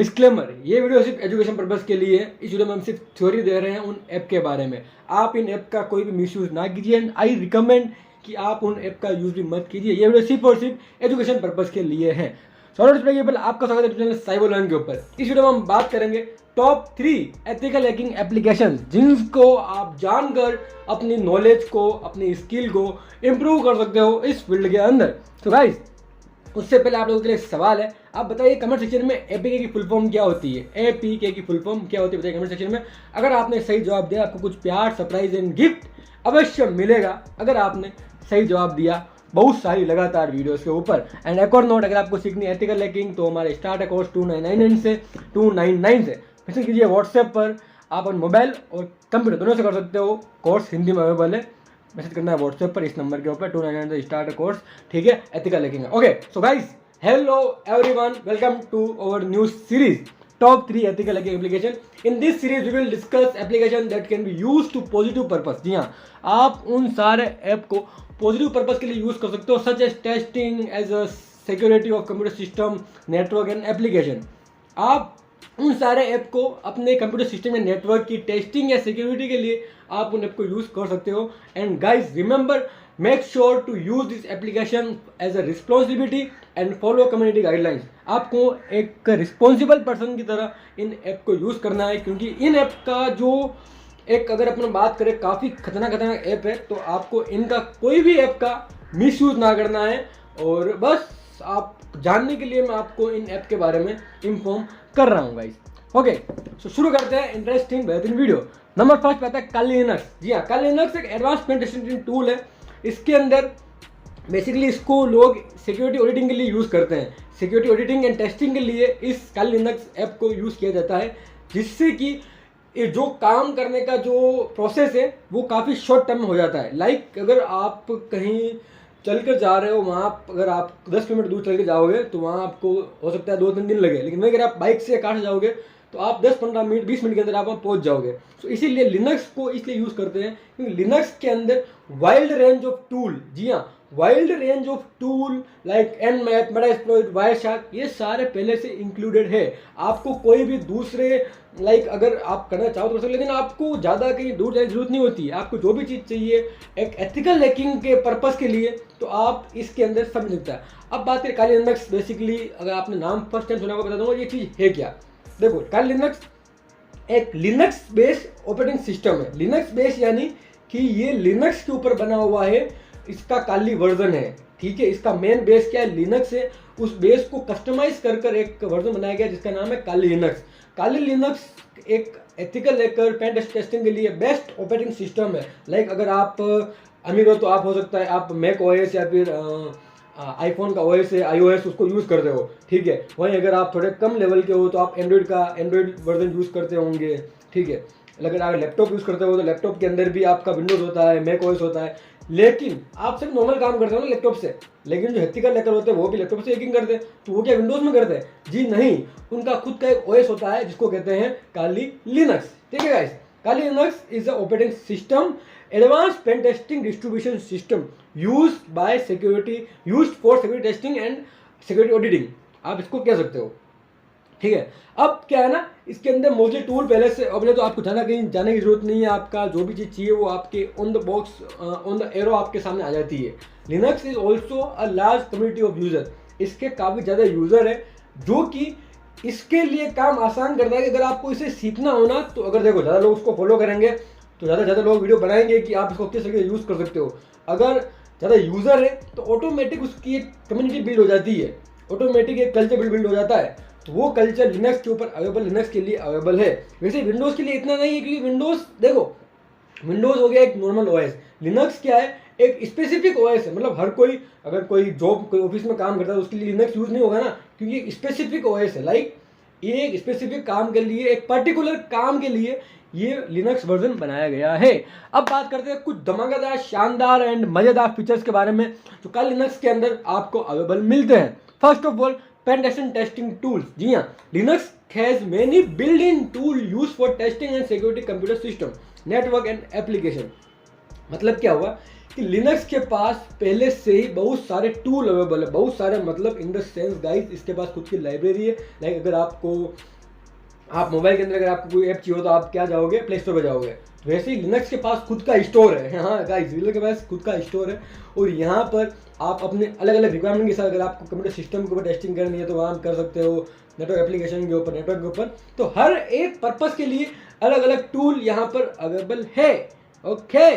Disclaimer, ये video सिर्फ education purpose के लिए है। इस वीडियो में हम सिर्फ थ्योरी दे रहे हैं उन ऐप के बारे में। आप इन ऐप का कोई भी मिसयूज ना कीजिए एंड आई रिकमेंड कि आप उन ऐप का यूज भी मत कीजिए। ये वीडियो सिर्फ और सिर्फ एजुकेशन पर्पस के लिए है। आपका स्वागत है चैनल साइबर लर्न के ऊपर। इस वीडियो में हम बात करेंगे टॉप 3 एथिकल हैकिंग एप्लीकेशन जिनको आप जानकर अपनी नॉलेज को, अपनी स्किल को इम्प्रूव कर सकते हो इस फील्ड के अंदर। तो गाइस, उससे पहले आप लोगों के लिए एक सवाल है। आप बताइए कमेंट सेक्शन में एपीके की फुल फॉर्म क्या होती है। एपीके की फुल फॉर्म क्या होती है बताइए कमेंट सेक्शन में। अगर आपने सही जवाब दिया आपको कुछ प्यार, सरप्राइज एंड गिफ्ट अवश्य मिलेगा। अगर आपने सही जवाब दिया बहुत सारी लगातार वीडियोस के ऊपर। एंड एक और नोट, अगर आपको सीखनी है एथिकल हैकिंग तो हमारे स्टार्ट है कोर्स 299 से मैसेज कीजिए व्हाट्सएप पर। आप मोबाइल और कंप्यूटर दोनों से कर सकते हो। कोर्स हिंदी में अवेलेबल है। मैसेज करना है व्हाट्सएप पर इस नंबर के ऊपर 299 से स्टार्ट है कोर्स, ठीक है, ethical hacking. Okay, so guys, hello everyone, welcome to our new series top 3 ethical hacking application. In this series we will discuss application that can be used to positive purpose. जी हाँ, आप उन सारे app को positive purpose के लिए use कर सकते हो, such as testing, as a security of computer system, network and application. आप उन सारे ऐप को अपने कंप्यूटर सिस्टम या नेटवर्क की टेस्टिंग या सिक्योरिटी के लिए आप उन ऐप को यूज कर सकते हो। And guys remember, make sure to use this application as a responsibility and follow community guidelines. आपको एक रिस्पॉन्सिबल पर्सन की तरह इन ऐप को यूज करना है, क्योंकि इन ऐप का जो एक, अगर अपन बात करें, काफ़ी खतरनाक ऐप है। तो आपको इनका कोई भी ऐप का मिसयूज ना करना है। और बस आप जानने के लिए मैं आपको इन ऐप के बारे में इन्फॉर्म कर रहा हूँ गाइस। ओके, सो शुरू करते हैं इंटरेस्टिंग बेहतरीन वीडियो। नंबर फर्स्ट पे आता है काली लिनक्स। जी हाँ, काली लिनक्स एक एडवांस पेन टेस्टिंग टूल है। इसके अंदर बेसिकली इसको लोग सिक्योरिटी ऑडिटिंग के लिए यूज़ करते हैं। सिक्योरिटी ऑडिटिंग एंड टेस्टिंग के लिए इस काली लिनक्स ऐप को यूज़ किया जाता है, जिससे कि ये जो काम करने का जो प्रोसेस है वो काफ़ी शॉर्ट टर्म में हो जाता है। लाइक अगर आप कहीं चल कर जा रहे हो, वहाँ अगर आप 10 किलोमीटर दूर चल के जाओगे तो वहाँ आपको हो सकता है 2-3 दिन लगे। लेकिन अगर आप बाइक से कार से जाओगे तो आप 10-15 मिनट 20 मिनट के अंदर आप वहाँ पहुँच जाओगे। तो इसीलिए लिनक्स को इसलिए यूज़ करते हैं क्योंकि लिनक्स के अंदर वाइल्ड रेंज ऑफ टूल, जी हाँ, wild range of tool like nmap, Metasploit, Wireshark, ये सारे पहले से इंक्लूडेड है। आपको कोई भी दूसरे लाइक अगर आप करना चाहो तो कर सकते, लेकिन आपको ज़्यादा कहीं दूर जाने की जरूरत नहीं होती। आपको जो भी चीज़ चाहिए एक एथिकल हैकिंग के पर्पस के लिए तो आप इसके अंदर सब मिलता है। अब बात करें काली लिनक्स, बेसिकली अगर आपने नाम फर्स्ट टाइम सुना होगा बता दूंगा ये चीज़ है क्या। देखो, काली लिनक्स एक लिनक्स बेस्ड ऑपरेटिंग सिस्टम है। लिनक्स बेस्ड यानी कि ये लिनक्स के ऊपर बना हुआ है, इसका काली वर्जन है, ठीक है। इसका मेन बेस क्या है, लिनक्स है। उस बेस को कस्टमाइज कर एक वर्जन बनाया गया जिसका नाम है काली लिनक्स। काली लिनक्स एक एथिकल हैकर पेन टेस्टिंग के लिए बेस्ट ऑपरेटिंग सिस्टम है। लाइक अगर आप अमीर हो तो आप हो सकता है आप मैक ओएस या फिर आईफोन का ओएस है iOS उसको यूज़ करते हो, ठीक है। वहीं अगर आप थोड़े कम लेवल के हो तो आप एंड्रॉइड वर्जन यूज़ करते होंगे, ठीक है। अगर आप लैपटॉप यूज़ करते हो तो लैपटॉप के अंदर भी आपका विंडोज़ होता है, मैक ओएस होता है। लेकिन आप सिर्फ नॉर्मल काम करते हो ना लैपटॉप से, लेकिन जो एथिकल हैकर होते हैं वो भी लैपटॉप से हैकिंग करते हैं। तो वो क्या विंडोज़ में करते हैं? जी नहीं, उनका खुद का एक ओएस होता है जिसको कहते हैं काली लिनक्स, ठीक है guys. Kali Linux is a operating system advance pen testing distribution system used for security testing and security auditing, आप इसको कह सकते हो, ठीक है। अब क्या है ना, इसके अंदर मोस्टली टूल पहले से अवेलेबल, तो आपको कहीं जाने की जरूरत नहीं है। आपका जो भी चीज़ चाहिए वो आपके on the box, on the arrow आपके सामने आ जाती है। Linux is also a large community of user. इसके काफ़ी ज़्यादा यूज़र है जो कि इसके लिए काम आसान करता है कि अगर आपको इसे सीखना हो ना, तो अगर देखो ज़्यादा लोग उसको फॉलो करेंगे तो ज़्यादा लोग वीडियो बनाएंगे कि आप इसको किस तरीके से यूज़ कर सकते हो। अगर ज़्यादा यूज़र है तो ऑटोमेटिक उसकी एक कम्युनिटी बिल्ड हो जाती है, ऑटोमेटिक एक कल्चर बिल्ड हो जाता है। तो वो कल्चर लिनक्स के ऊपर अवेलेबल, लिनक्स के लिए अवेलेबल है। वैसे विंडोज़ के लिए इतना नहीं है, क्योंकि विंडोज़ देखो, विंडोज़ हो गया एक नॉर्मल ओएस। लिनक्स क्या है, एक स्पेसिफिक ओएस है। मतलब हर कोई अगर कोई जॉब कोई ऑफिस में काम करता है तो उसके लिए लिनक्स यूज़ नहीं होगा ना, क्योंकि एक स्पेसिफिक ओएस है। लाइक ये एक स्पेसिफिक काम के लिए, एक पर्टिकुलर काम के लिए ये लिनक्स वर्जन बनाया गया है। अब बात करते हैं कुछ धमाकेदार, शानदार एंड मज़ेदार फीचर्स के बारे में जो काली लिनक्स के अंदर आपको अवेलेबल मिलते हैं। First of all, pen testing tools. जी हाँ, Linux has many built in tool use for testing and security computer system, network and application. मतलब क्या हुआ कि लिनक्स के पास पहले से ही बहुत सारे टूल अवेलेबल है, बहुत सारे मतलब इन द सेंस गाइस इसके पास खुद की लाइब्रेरी है। लाइक अगर आप मोबाइल के अंदर अगर आपको कोई ऐप चाहिए हो तो आप क्या जाओगे, प्ले स्टोर पर जाओगे। वैसे ही लिनक्स के पास खुद का स्टोर है। हाँ गाइस, लिनक्स के पास खुद का स्टोर है और यहाँ पर आप अपने अलग अलग रिक्वायरमेंट के साथ अगर आपको कंप्यूटर सिस्टम के ऊपर टेस्टिंग करनी है तो वहाँ कर सकते हो, नेटवर्क एप्लीकेशन के ऊपर, नेटवर्क के ऊपर। तो हर एक पर्पस के लिए अलग अलग टूल यहाँ पर अवेलेबल है। ओके,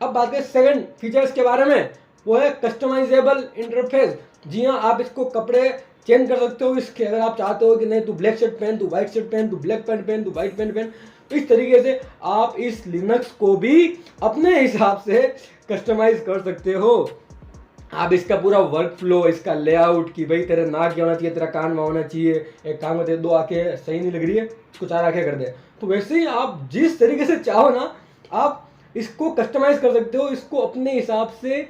अब बात करें सेकंड फीचर्स के बारे में, वो है कस्टमाइजेबल इंटरफेस। जी हाँ, आप इसको कपड़े चेंज कर सकते हो इसके, अगर आप चाहते हो कि नहीं तू ब्लैक शर्ट पहन, तू व्हाइट शर्ट पहन, तू ब्लैक पैंट पहन, तू व्हाइट पैंट पहन, तो इस तरीके से आप इस लिनक्स को भी अपने हिसाब से कस्टमाइज कर सकते हो। आप इसका पूरा वर्क फ्लो, इसका लेआउट कि भाई तेरा नाक क्या होना चाहिए, तेरा कान वहाँ होना चाहिए, एक काम करते 2 आंखें सही नहीं लग रही है इसको 4 आंखें कर दे, तो वैसे ही आप जिस तरीके से चाहो ना आप इसको कस्टमाइज कर सकते हो, इसको अपने हिसाब से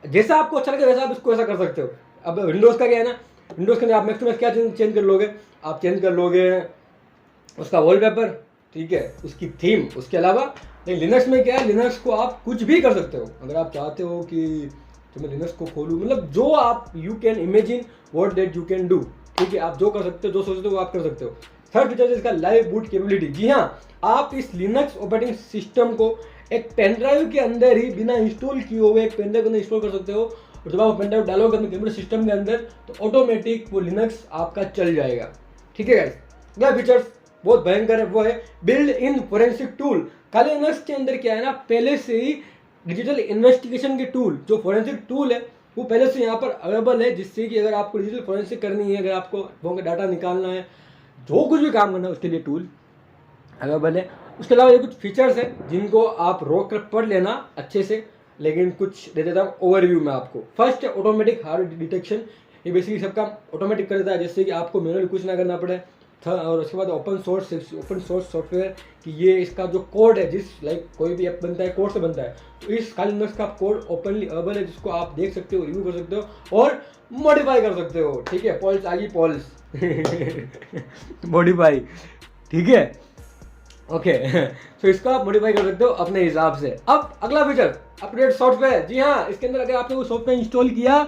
जैसा आपको अच्छा लगे वैसा आप इसको ऐसा कर सकते हो। अब विंडोज़ का क्या है ना, विंडोज़ के अंदर आप मैक्स टू मैक्स क्या चेंज कर लोगे, आप चेंज कर लोगे उसका वॉलपेपर, ठीक है, उसकी थीम, उसके अलावा। लेकिन लिनक्स में क्या है, लिनक्स को आप कुछ भी कर सकते हो। अगर आप चाहते हो कि तो मैं लिनक्स को खोलूँ, मतलब जो आप you can imagine what that you can do, ठीक है, आप जो कर सकते हो, जो सोचते हो वो आप कर सकते हो। थर्ड फीचर है इसका लाइव बूट कैपेबिलिटी। जी हाँ, आप इस लिनक्स ऑपरेटिंग सिस्टम को एक पेन ड्राइव के अंदर ही बिना इंस्टॉल किए हुए एक पेन ड्राइव के अंदर इंस्टॉल कर सकते हो, और जब आप पेन ड्राइव डालोगे अपने कंप्यूटर सिस्टम के अंदर तो ऑटोमेटिक वो लिनक्स आपका चल जाएगा। ठीक है गाइस, अगला फीचर बहुत भयंकर है, वो है बिल्ड इन फोरेंसिक टूल। खाली लिनक्स के अंदर क्या है ना, पहले से ही डिजिटल इन्वेस्टिगेशन के टूल, जो फोरेंसिक टूल है वो पहले से यहाँ पर अवेलेबल है, जिससे कि अगर आपको डिजिटल फोरेंसिक करनी है, अगर आपको वो डाटा निकालना है, जो कुछ भी काम करना है उसके लिए टूल अवेलेबल है। उसके अलावा ये कुछ फीचर्स हैं जिनको आप रोक कर पढ़ लेना अच्छे से, लेकिन कुछ दे देता हूँ ओवरव्यू में आपको। फर्स्ट है ऑटोमेटिक हार्ड डिटेक्शन। ये बेसिकली सब काम ऑटोमेटिक कर देता है, जिससे कि आपको मैनुअली कुछ ना करना पड़े। और उसके बाद ओपन सोर्स सॉफ्टवेयर कि ये इसका जो कोड है, जिस लाइक कोई भी ऐप बनता है कोड से बनता है, तो इस खाली लिनक्स का कोड ओपनली अवेलेबल है, जिसको आप देख सकते हो, रिव्यू कर सकते हो और मॉडिफाई कर सकते हो। ठीक है, पॉल्स आ गई, पॉल्स मॉडिफाई, ठीक है, ओके। तो इसको आप मॉडिफाई कर सकते हो अपने हिसाब से। अब अगला फीचर अपडेट सॉफ्टवेयर। जी हाँ, इसके अंदर अगर आपने वो सॉफ्टवेयर इंस्टॉल किया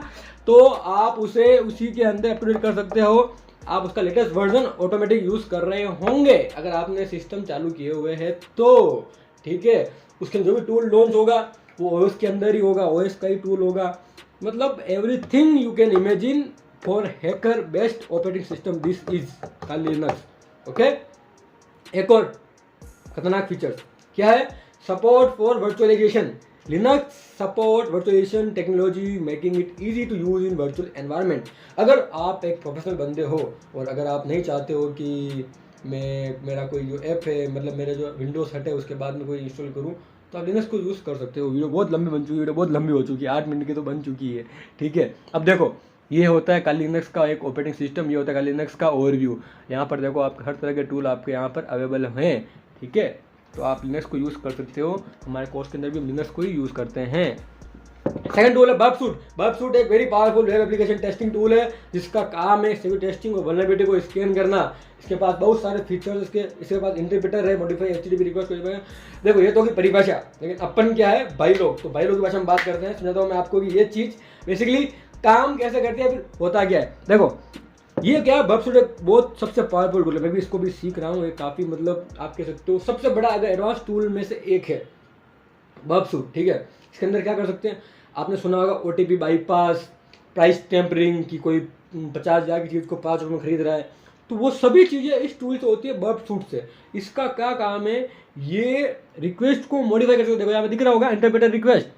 तो आप उसे उसी के अंदर अपडेट कर सकते हो। आप उसका लेटेस्ट वर्जन ऑटोमेटिक यूज़ कर रहे होंगे अगर आपने सिस्टम चालू किए हुए हैं तो, ठीक है। उसके जो भी टूल लॉन्च होगा वो ओएस के अंदर ही होगा, ओएस का ही टूल होगा। मतलब everything you can imagine for hacker best operating system this is Kali Linux. Okay, एक और खतरनाक फीचर क्या है, support for virtualisation. Linux support virtualisation technology making it easy to use in virtual environment. अगर आप एक प्रोफेशनल बंदे हो और अगर आप नहीं चाहते हो कि मेरा कोई जो ऐप है, मतलब मेरे जो विंडोज हटे उसके बाद में कोई इंस्टॉल करूँ, तो आप लिनक्स को यूज़ कर सकते हो। वीडियो बहुत लंबी बन चुकी है, वीडियो बहुत लंबी हो चुकी है, 8 मिनट की तो बन चुकी है, ठीक है। अब देखो, ये होता है खाली लिनक्स का एक ऑपरेटिंग सिस्टम, ये होता है खाली लिनक्स का ओवरव्यू। यहाँ पर देखो आप हर तरह के टूल आपके यहाँ पर अवेलेबल हैं, ठीक है। तो आप लिनक्स को यूज़ कर सकते हो, हमारे कोर्स के अंदर भी हम लिनक्स को ही यूज़ करते हैं। सेकंड टूल है बर्बसूट। बर्बसूट एक very powerful web application testing tool है, जिसका काम है सिक्योरिटी टेस्टिंग और वल्नरेबिलिटी को स्कैन करना। इसके पास बहुत सारे फीचर्स, इसके पास इंटरप्रेटर है, मॉडिफाई एचटीटीपी रिक्वेस्ट। देखो ये तो की परिभाषा, लेकिन अपन क्या है भाई लोग, तो भाई लोग की भाषा में बात करते हैं। समझाता हूँ मैं आपको कि ये चीज़ बेसिकली काम कैसे करती है, फिर होता क्या है। देखो ये क्या है, बर्बसूट एक बहुत सबसे पावरफुल टूल है, मैं भी इसको भी सीख रहा हूँ। ये काफ़ी मतलब आप कह सकते हो सबसे बड़ा अगर एडवांस टूल में से एक है बर्बसूट, ठीक है। इसके अंदर क्या कर सकते हैं, आपने सुना होगा ओटीपी बाईपास, प्राइस टेम्परिंग की कोई 50,000 की चीज़ को 5 रुपये में खरीद रहा है, तो वो सभी चीज़ें इस टूल से होती है बर्बसूट से। इसका क्या काम है, ये रिक्वेस्ट को मॉडिफाई कर सकते हो। देखो यहाँ पे दिख रहा होगा इंटरप्रेटर रिक्वेस्ट,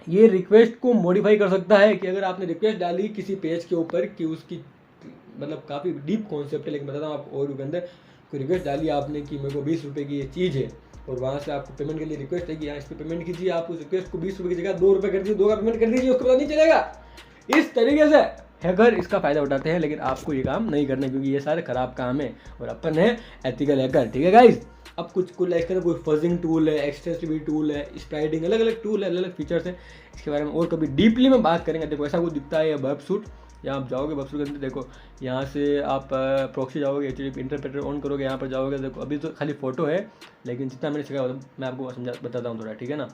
ये रिक्वेस्ट को मॉडिफाई कर सकता है कि अगर आपने रिक्वेस्ट डाली किसी पेज के ऊपर कि उसकी मतलब काफ़ी डीप कॉन्सेप्ट है, लेकिन बताता हूँ आपको। और के अंदर कोई रिक्वेस्ट डाली आपने कि मेरे को 20 रुपये की ये चीज़ है, और वहाँ से आपको पेमेंट के लिए रिक्वेस्ट है कि यहाँ इस पर पेमेंट कीजिए, आप उस रिक्वेस्ट को 20 रुपये की जगह 2 रुपये कर दीजिए, 2 का पेमेंट कर दीजिए, उसको पता नहीं चलेगा। इस तरीके से हैकर इसका फ़ायदा उठाते हैं, लेकिन आपको ये काम नहीं करना, क्योंकि ये सारे खराब काम है और अपन है एथिकल हैकर, ठीक है गाइज। अब कुछ इसके अंदर कोई फजिंग टूल है, एक्सटेंसिबिलिटी टूल है, स्प्राइडिंग, अलग अलग टूल है, अलग अलग फीचर्स हैं। इसके बारे में और कभी डीपली में बात करेंगे। देखो ऐसा कुछ दिखता है ये बर्बसूट, यहाँ आप जाओगे बर्बसूट के अंदर, देखो यहाँ से आप प्रॉक्सी जाओगे, एचटीटीपी इंटरप्रेटर ऑन करोगे, यहाँ पर जाओगे, देखो अभी तो खाली फोटो है, लेकिन जितना मैंने सिखाया मैं आपको बताता हूँ थोड़ा, ठीक है ना।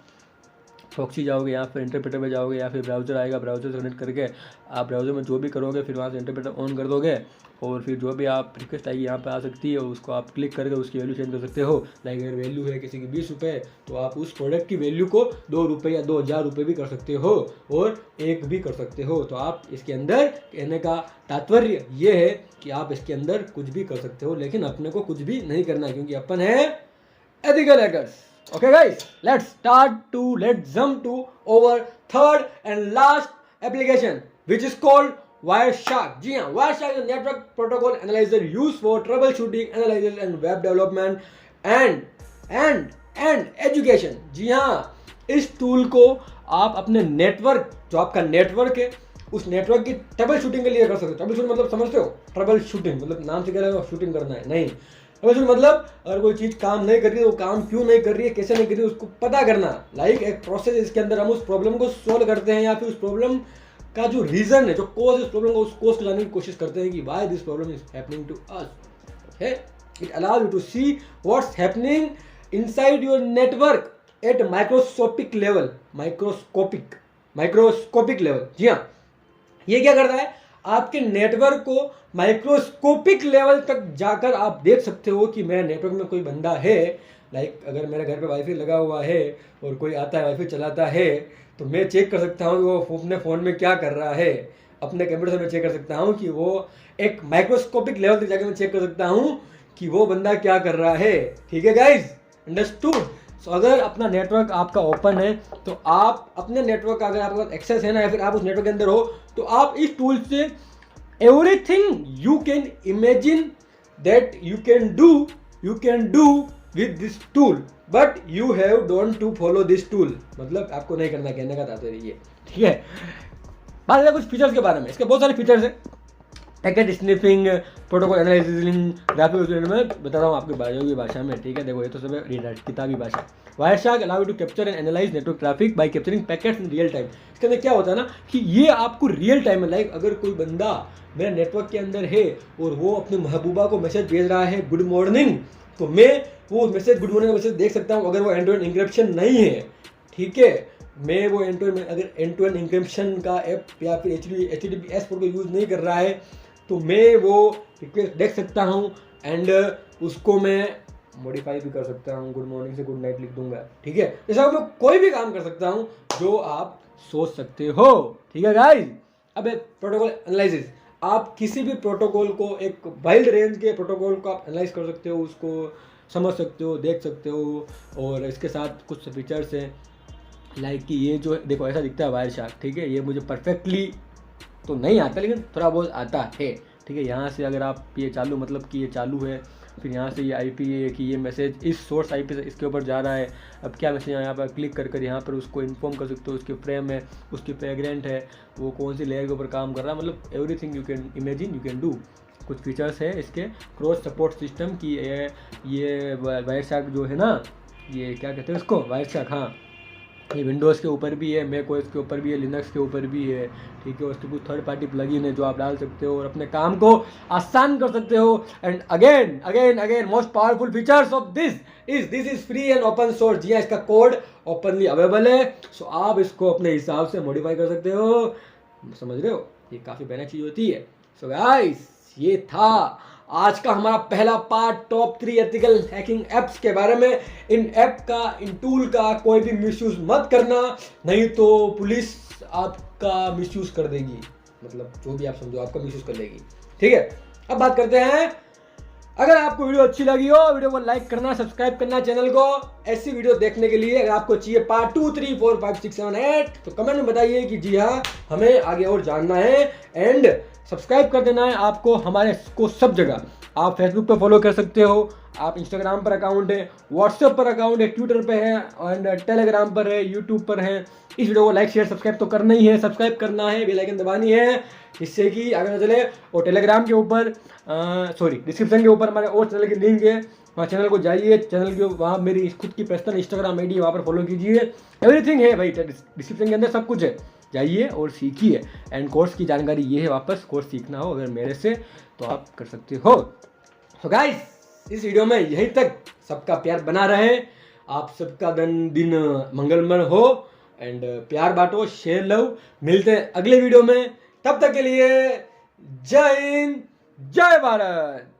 प्रॉक्सी जाओगे, यहाँ पर इंटरप्रेटर पे जाओगे, या फिर ब्राउज़र आएगा, ब्राउज़र से कनेक्ट करके आप ब्राउज़र में जो भी करोगे फिर वहाँ से इंटरप्रेटर ऑन कर दोगे, और फिर जो भी आप रिक्वेस्ट आएगी यहाँ पे आ सकती है, उसको आप क्लिक करके उसकी वैल्यू चेंज कर सकते हो। लाइक अगर वैल्यू है किसी की 20 रुपये, तो आप उस प्रोडक्ट की वैल्यू को 2 रुपये या 2000 रुपये भी कर सकते हो, और 1 भी कर सकते हो। तो आप इसके अंदर कहने का तात्पर्य ये है कि आप इसके अंदर कुछ भी कर सकते हो, लेकिन अपने को कुछ भी नहीं करना, क्योंकि अपन है ethical hackers. Okay guys, let's jump to our third and last application, which is called Wireshark. जी हाँ, Wireshark is a network protocol analyzer used for troubleshooting, analysis and web development and education. जी हाँ, इस tool को आप अपने network, जो आपका network है, उस नेटवर्क की ट्रबल शूटिंग के लिए कर सकते हो। ट्रबल शूटिंग मतलब समझते हो? ट्रबल शूटिंग मतलब नाम से कह रहे हो शूटिंग करना है, नहीं। मतलब अगर कोई चीज़ काम नहीं कर रही है, वो काम क्यों नहीं कर रही है, कैसे नहीं कर रही है, उसको पता करना। लाइक एक प्रोसेस, इसके अंदर हम उस प्रॉब्लम को सोल्व करते हैं, या फिर उस प्रॉब्लम का जो रीजन है, जो कोज इस प्रॉब्लम को, उस कोज को जानने की कोशिश करते हैं कि why this problem is happening to us. Okay, it allows you to see what's happening inside your network at microscopic level. Microscopic level, जी हाँ, ये क्या करता है, आपके नेटवर्क को माइक्रोस्कोपिक लेवल तक जाकर आप देख सकते हो कि मेरे नेटवर्क में कोई बंदा है। लाइक अगर मेरे घर पे वाईफाई लगा हुआ है और कोई आता है वाईफाई चलाता है, तो मैं चेक कर सकता हूँ कि वो अपने फ़ोन में क्या कर रहा है। अपने कंप्यूटर से मैं चेक कर सकता हूँ कि वो एक माइक्रोस्कोपिक लेवल तक जाकर मैं चेक कर सकता हूँ कि वो बंदा क्या कर रहा है। ठीक है गाइज, अंडरस्टूड? सो अगर अपना नेटवर्क आपका ओपन है, तो आप अपने नेटवर्क का अगर आपके पास एक्सेस है ना, या फिर आप उस नेटवर्क के अंदर हो, तो आप इस टूल से everything you can imagine that you can do with this tool, but you have don't to follow this tool. मतलब आपको नहीं करना, कहने का तात्पर्य ये। ठीक है, बात है कुछ फीचर्स के बारे में। इसके बहुत सारे फीचर्स हैं, packet sniffing, protocol analysis, graphic में बता रहा हूँ आपकी भाषा में। ठीक है, देखो ये तो सब किताबी भाषा। Wireshark allow you to capture and analyze network traffic by capturing packets in real time। इसके अंदर क्या होता है ना कि ये आपको रियल टाइम में, लाइक अगर कोई बंदा मेरे नेटवर्क के अंदर है और वो अपने महबूबा को मैसेज भेज रहा है गुड मॉर्निंग, तो मैं वो मैसेज गुड मॉर्निंग का मैसेज देख सकता हूँ। अगर वो एंड टू एंड इंक्रिप्शन नहीं है, ठीक है, मैं वो एंड टू एंड इंक्रिप्शन का ऐप या फिर HTTPS को यूज़ नहीं कर रहा है, तो मैं वो रिक्वेस्ट देख सकता हूँ एंड उसको मैं मॉडिफाई भी कर सकता हूँ। गुड मॉर्निंग से गुड नाइट लिख दूंगा। ठीक है, जैसा मैं कोई भी काम कर सकता हूँ जो आप सोच सकते हो। ठीक है गाइस, अब प्रोटोकॉल एनालिसिस, आप किसी भी प्रोटोकॉल को, एक वाइड रेंज के प्रोटोकॉल को आप एनालाइज कर सकते हो, उसको समझ सकते हो, देख सकते हो। और इसके साथ कुछ फीचर्स हैं, लाइक कि ये जो देखो ऐसा दिखता है वायरशार्क। ठीक है, ये मुझे परफेक्टली तो नहीं आता, लेकिन थोड़ा बहुत आता है। ठीक है, यहाँ से अगर आप ये चालू, मतलब कि ये चालू है, फिर यहाँ से ये आईपी है कि ये मैसेज इस सोर्स आईपी से इसके ऊपर जा रहा है। अब क्या मैसेज यहाँ पर क्लिक कर यहाँ पर उसको इन्फॉर्म कर सकते हो, उसके फ्रेम है, उसकी फ्रेग्रेंट है, वो कौन सी लेयर के ऊपर काम कर रहा है। मतलब everything you can imagine, you can do. कुछ फीचर्स है इसके, क्रॉस सपोर्ट सिस्टम की। ये वायरशार्क जो है ना, ये क्या कहते हैं उसको, वायरशार्क, हाँ, ये विंडोज़ के ऊपर भी है, मैक ओएस के ऊपर भी है, लिनक्स के ऊपर भी है। ठीक है, उसके कुछ थर्ड पार्टी प्लगइन है जो आप डाल सकते हो और अपने काम को आसान कर सकते हो। And again most powerful features of this is free and open source. जी हाँ, इसका कोड ओपनली अवेलेबल है, सो आप इसको अपने हिसाब से मॉडिफाई कर सकते हो। समझ रहे हो, ये काफ़ी बेहतर चीज़ होती है। सो गाइस, ये था आज का हमारा पहला part, top 3 ethical hacking apps के बारे में। इन ऐप का, इन टूल का कोई भी मिसयूज मत करना, नहीं तो पुलिस आपका मिसयूज कर देगी। मतलब जो भी आप समझो, आपका मिसयूज कर लेगी। ठीक है, अब बात करते हैं, अगर आपको वीडियो अच्छी लगी हो, वीडियो को लाइक करना, सब्सक्राइब करना चैनल को ऐसी वीडियो देखने के लिए। अगर आपको चाहिए पार्ट 2, 3, 4, 5, 6, 7, 8, तो कमेंट में बताइए कि जी हाँ, हमें आगे और जानना है। एंड सब्सक्राइब कर देना है आपको हमारे को सब जगह। आप फेसबुक पर फॉलो कर सकते हो, आप इंस्टाग्राम पर अकाउंट है, व्हाट्सएप पर अकाउंट है, ट्विटर पे है, एंड टेलीग्राम पर है, यूट्यूब पर है। इस वीडियो को लाइक शेयर सब्सक्राइब तो करना ही है, सब्सक्राइब करना है, बेल आइकन दबानी है, जिससे कि आगे न चले। और टेलीग्राम के ऊपर डिस्क्रिप्शन के ऊपर हमारे और चैनल की लिंक है, वहाँ चैनल को जाइए, चैनल के वहाँ मेरी खुद की पर्सनल इंस्टाग्राम आईडी है, वहाँ पर फॉलो कीजिए। एवरीथिंग है भाई, डिस्क्रिप्शन के अंदर सब कुछ है, जाइए और सीखिए। एंड कोर्स की जानकारी ये है, वापस कोर्स सीखना हो अगर मेरे से तो आप कर सकते हो। सो गाइस, इस वीडियो में यहीं तक। सबका प्यार बना रहे, आप सबका दिन मंगलमय हो, एंड प्यार बांटो, शेयर लव। मिलते हैं अगले वीडियो में, तब तक के लिए जय हिंद, जय भारत।